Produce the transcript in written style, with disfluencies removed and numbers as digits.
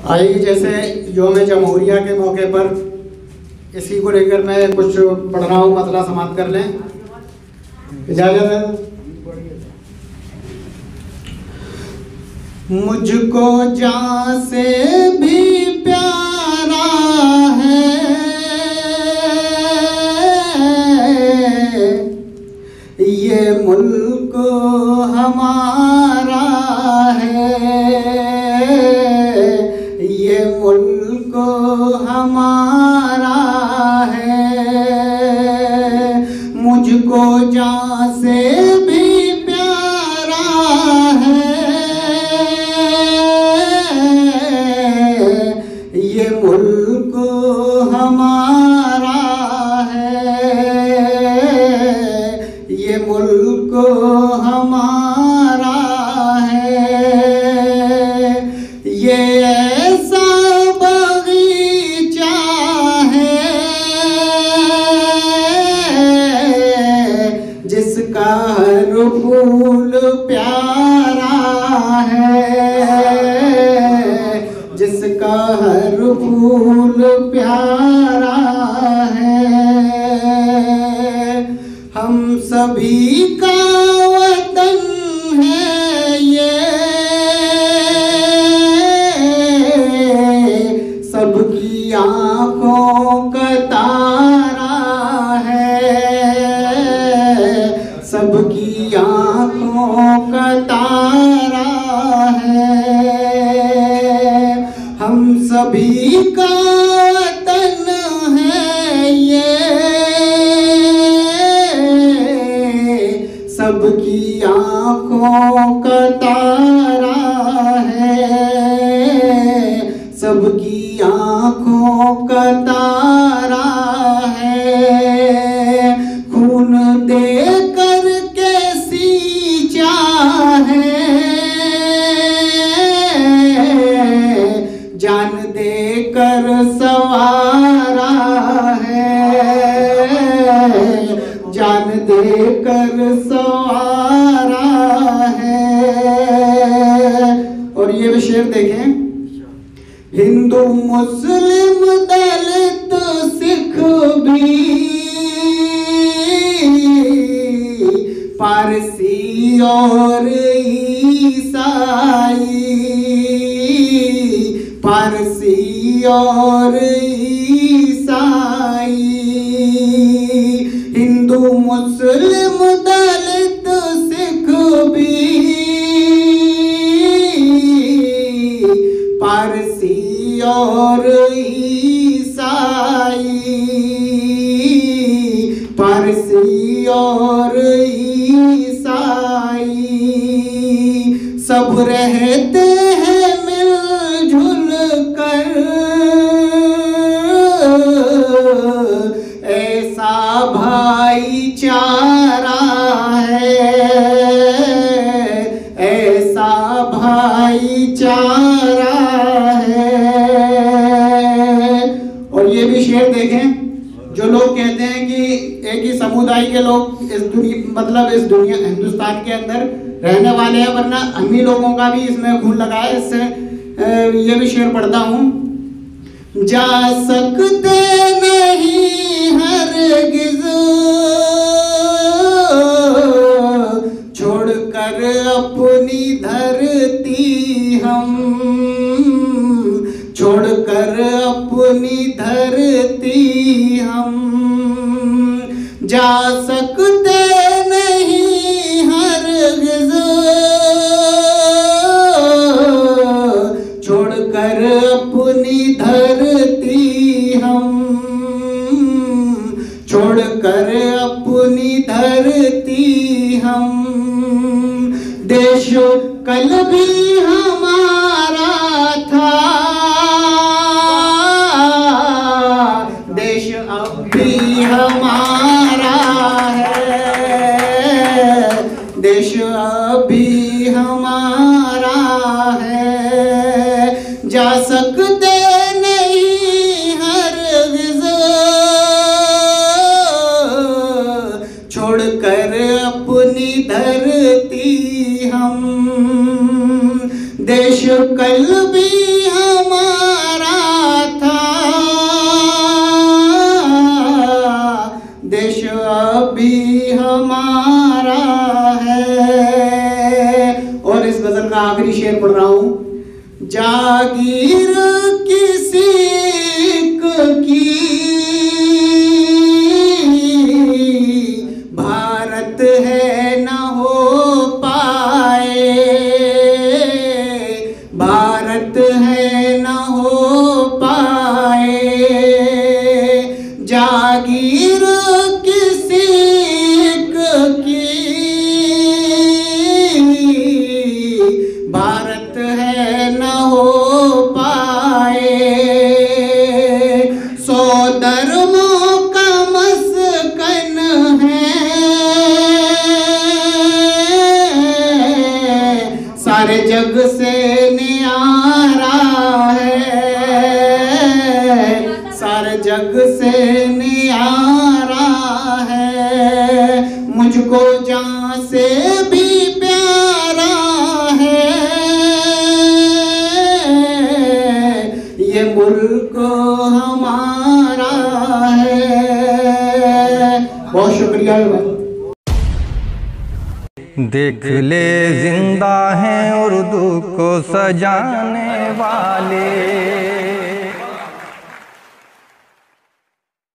आइए, जैसे योम जमहूरिया के मौके पर इसी को लेकर मैं कुछ पढ़ रहा हूँ, मसला समाप्त कर लें, इजाज़त है। मुझको जान से भी प्यारा है ये मुल्क हमारा है, ये मुल्क हमारा है। मुझको जान से भी प्यारा है ये मुल्क हमारा है, ये मुल्क हमारा है। ये ऐसा बगीचा है जिसका हर फूल प्यारा है, जिसका हर फूल प्यारा है। हम सभी का वतन है ये, सबकी आँखों का तारा है, सबकी आँखों का तारा है। हम सभी का वतन है ये, सबकी आँखों का तारा है, सबकी आँखों का तारा है। खून दे कर के सींचा है, जान दे कर संवारा है, जान दे कर संवारा है। और ये भी शेर देखें, हिंदू मुस्लिम दलित सिख भी, पारसी और ईसाई, पारसी और ईसाई। हिंदू मुस्लिम दलित सिख भी, पारसी और ईसाई, पारसी और ईसाई। सब रहते हैं मिलजुल कर, ऐसा भाईचारा है, ऐसा भाईचारा है। और ये भी शेर देखें, जो लोग कहते हैं कि एक ही समुदाय के लोग इस दुनिया, मतलब इस दुनिया हिंदुस्तान के अंदर रहने वाले हैं, वरना अन्य लोगों का भी इसमें खून लगा है। इससे ये भी शेर पढ़ता हूँ, जा सकते नहीं हरगिज़ छोड़कर अपनी धरती हम, छोड़कर अपनी धरती हम। जा सकते नहीं हरगिज़ छोड़कर अपनी धरती हम, छोड़कर अपनी धरती हम। देश कल भी हमारा था, देश अब भी हमारा है, देश अब भी हमारा है। जा सकते नहीं हरगिज़ छोड़कर अपनी धरती हम, देश कल भी हमारा जागीर किसी की भारत है न हो पाए, भारत है न हो पाए। जागीर किसी की भारत है न हो पाए। सौ धर्मों का मस्कन है, सारे जग से न्यारा है, सारे जग से न्यारा है। मुझको जान से भी प्यारा है ये मुल्क हमारा है। बहुत शुक्रिया। देख ले जिंदा हैं उर्दू को सजाने वाले।